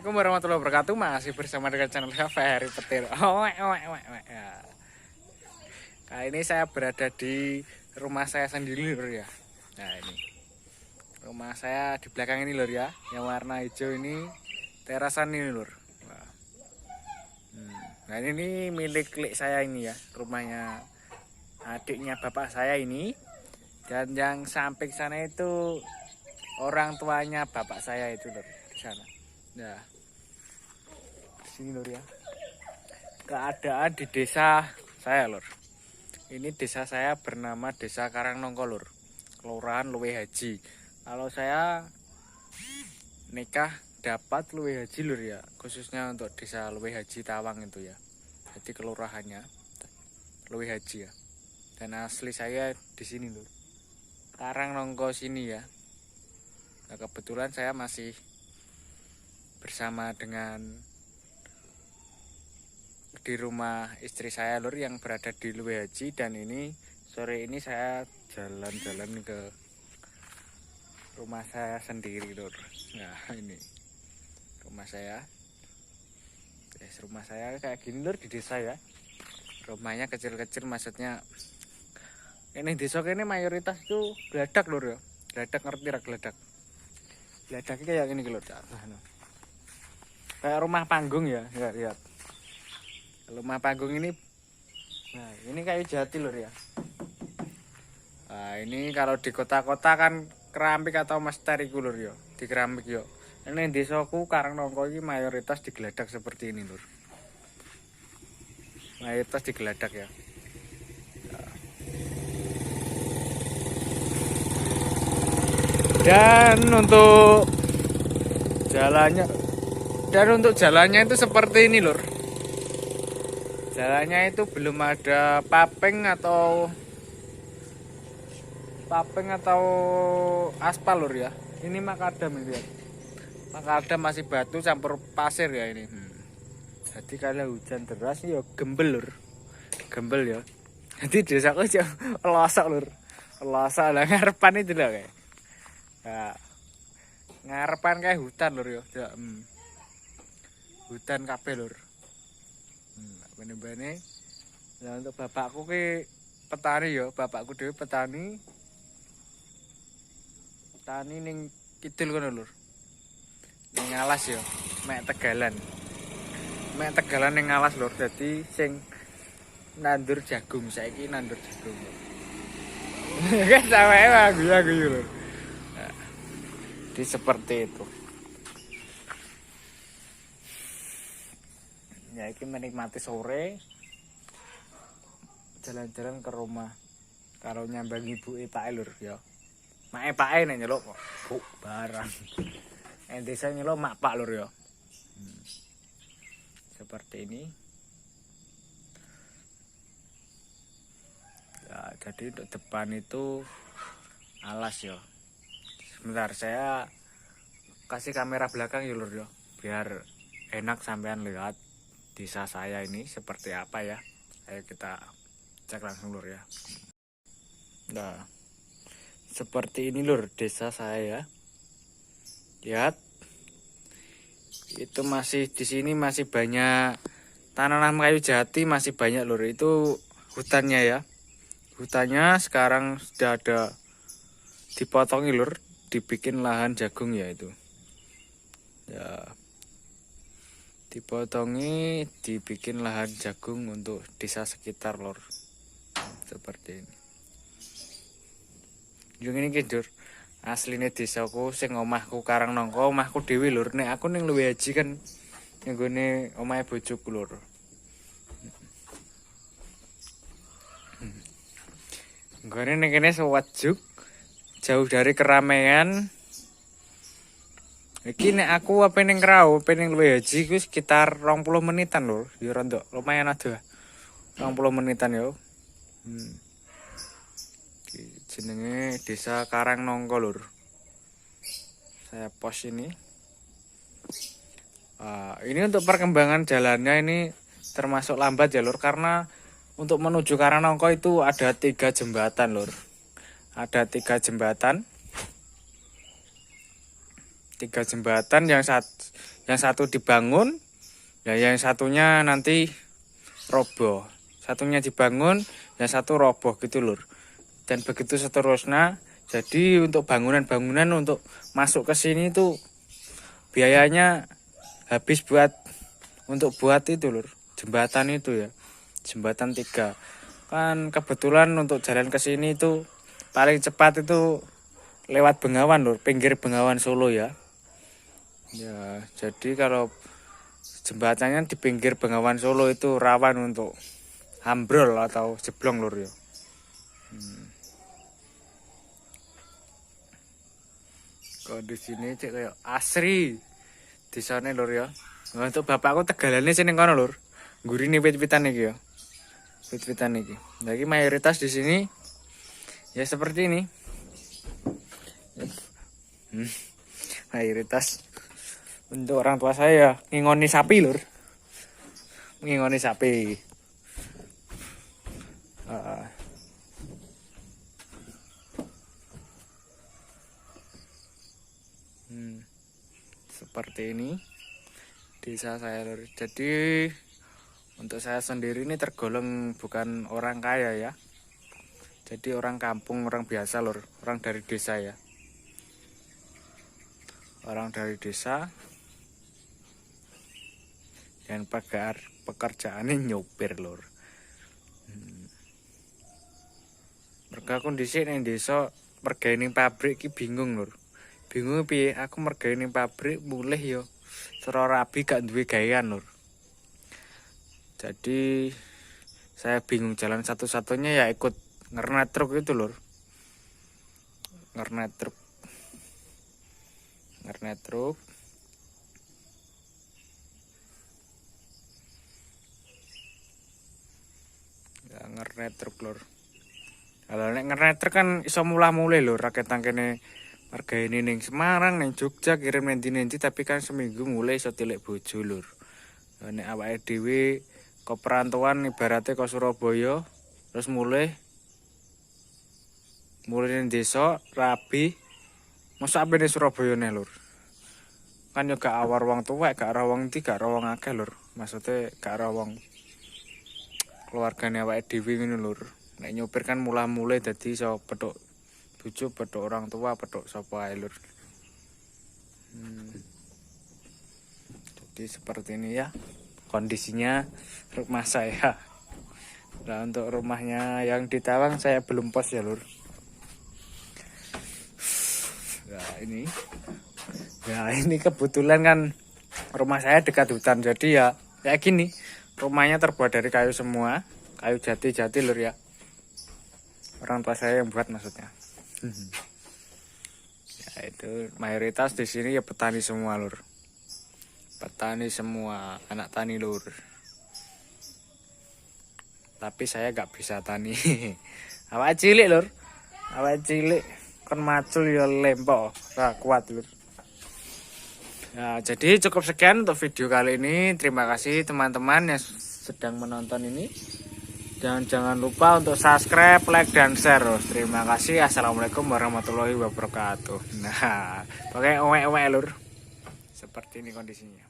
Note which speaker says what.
Speaker 1: Assalamualaikum warahmatullahi wabarakatuh. Masih bersama dengan channel Ferry Petir. Ya. Kali ini saya berada di rumah saya sendiri lur ya. Nah ini rumah saya di belakang ini lur ya, yang warna hijau ini terasan ini lur. Nah ini milik klik saya ini ya, rumahnya adiknya bapak saya ini. Dan yang samping sana itu orang tuanya bapak saya itu lur, di sana. Nah, di sini lur ya. Keadaan di desa saya lur. Ini desa saya bernama Desa Karangnongko lur, Kelurahan Luwe Haji. Kalau saya nikah dapat Luwe Haji lur ya, khususnya untuk Desa Luwe Haji Tawang itu ya. Jadi kelurahannya Luwe Haji ya. Dan asli saya di sini lur, Karangnongko sini ya. Nah, kebetulan saya masih bersama dengan di rumah istri saya lur yang berada di Luwe Haji. Dan ini sore ini saya jalan-jalan ke rumah saya sendiri lur. Nah ini rumah saya. Rumah saya kayak gini lur di desa ya. Rumahnya kecil-kecil, maksudnya ini desa ini mayoritas itu geladak lur ya. Geladak, ngerti ra geladak? Geladaknya kayak gini lur. Kayak rumah panggung ya, lihat. Rumah panggung ini, nah ini kayu jati lur ya. Nah ini kalau di kota-kota kan keramik atau mester iku lur ya, di keramik yo. Ini desaku Karangnongko ini mayoritas digeladak seperti ini lur. Mayoritas digeladak ya. Dan untuk jalannya itu seperti ini lur. Jalannya itu belum ada papeng atau aspal lur ya. Ini makadam ini lihat. Makadam masih batu campur pasir ya ini. Jadi kalau hujan deras ya gembel lur. Gembel ya. Jadi desaku aja losok lur. Losok lah ngarepan itu lah kayak. Nah, ngarepan kayak hutan lur ya. Hutan kabeh lur. Bene-bene. Nah untuk bapakku ki petani ya, bapakku dhewe petani. Petani ning kidul kono lur. Ning alas ya, mek Tegalan. Mek Tegalan ning alas lur. Dadi sing nandur jagung, saiki nandur jagung. Kan sampe aku lur. Nah, jadi seperti itu. Ya ini menikmati sore jalan-jalan ke rumah kalau nyambang ibu Pak lur ya. Mak Pak nek nyeluk kok bu barang. Desa nyeluk mak Pak lur ya. Seperti ini. Ya, jadi untuk depan itu alas ya. Sebentar saya kasih kamera belakang ya lur ya, biar enak sampean lihat desa saya ini seperti apa ya. Ayo kita cek langsung lur ya. Nah, seperti ini lur desa saya. Lihat. Itu masih di sini masih banyak tanaman kayu jati, masih banyak lur. Itu hutannya ya. Hutannya sekarang sudah ada dipotongi lur, dibikin lahan jagung ya itu. Ya. Dipotongi, dibikin lahan jagung untuk desa sekitar lor. Seperti ini. Yung ini kidur. Asline desaku sing omahku Karangnongko, omahku dhewe lur. Nek aku ning Luwe Haji kan nggone omahe bojoku lur. Nggone ning kene sewajuk, jauh dari keramaian. Iki nek aku apa ning Krau, ning Luwe Haji ku sekitar 20 menitan lho. Ya rondok lumayan ada. 20 menitan yo. Jenenge Desa Karangnongko lur. Saya post ini. Ini untuk perkembangan jalannya ini termasuk lambat ya lur, karena untuk menuju Karangnongko itu ada 3 jembatan lur. Ada 3 jembatan. 3 jembatan, yang satu dibangun, ya yang satunya nanti roboh. Satunya dibangun, yang satu roboh gitu lur. Dan begitu seterusnya. Jadi untuk bangunan-bangunan untuk masuk ke sini tuh biayanya habis untuk buat itu lur, jembatan itu ya. Jembatan 3. Kan kebetulan untuk jalan ke sini itu paling cepat itu lewat Bengawan lur, pinggir Bengawan Solo ya. Ya, jadi kalau jembatannya di pinggir Bengawan Solo itu rawan untuk ambrol atau jeblong lur ya. Kok di sini cek kayak asri di sana lur ya. Nah, untuk bapakku tegalane sini kono lur. Gurine wit-witan iki ya. Wit-witan iki. Nah, iki mayoritas di sini ya seperti ini. Mayoritas untuk orang tua saya ngingoni sapi lur. Ngingoni sapi. Seperti ini desa saya lur. Jadi untuk saya sendiri ini tergolong bukan orang kaya ya. Jadi orang kampung, orang biasa lur, orang dari desa ya. Orang dari desa dan pekerjaannya nyopir lur. Mereka kondisi ning desa mergawe ning pabrik ki bingung lur. Bingung piye aku mergawe ning pabrik mulih yo cara rabi gak duwe gawean lur. Jadi saya bingung, jalan satu-satunya ya ikut ngernet truk itu lur. Ngernet truk. Ya ngernet truk lur. Kalau nek ngernet truk kan iso mulai lur, rakyat tangkene margawe ning Semarang, ning Jogja, kirim nendi-nendi, tapi kan seminggu mulai iso tilik bojo lur. Nek awake dhewe ke perantauan ibaratnya ke Surabaya, terus mulai ning desa rabi, masa ampe ning Surabaya nih lur. Kan yo gak awar wong tuwek, gak ora wong ndi, gak ora wong akeh lur. Maksudnya gak ora wong keluargane awake dhewe ngono lur. Nek nyopir kan mulai dadi iso petuk bojo, petuk orang tua, petuk sapa ae lur. Jadi seperti ini ya kondisinya rumah saya. Nah, untuk rumahnya yang di Tawang saya belum post ya lur. Ya ini kebetulan kan rumah saya dekat hutan, jadi ya gini, rumahnya terbuat dari kayu semua, kayu jati lur ya. Orang tua saya yang buat maksudnya. Ya itu mayoritas di sini ya petani semua lur. Petani semua, anak tani lur. Tapi saya gak bisa tani. Awak cilik lur. Awak cilik kon macul ya lempo, ora kuat lur. Ya, jadi cukup sekian untuk video kali ini. Terima kasih teman-teman yang sedang menonton ini. Jangan lupa untuk subscribe, like, dan share. Terima kasih. Assalamualaikum warahmatullahi wabarakatuh. Nah, pakai owek-owek lur. Seperti ini kondisinya.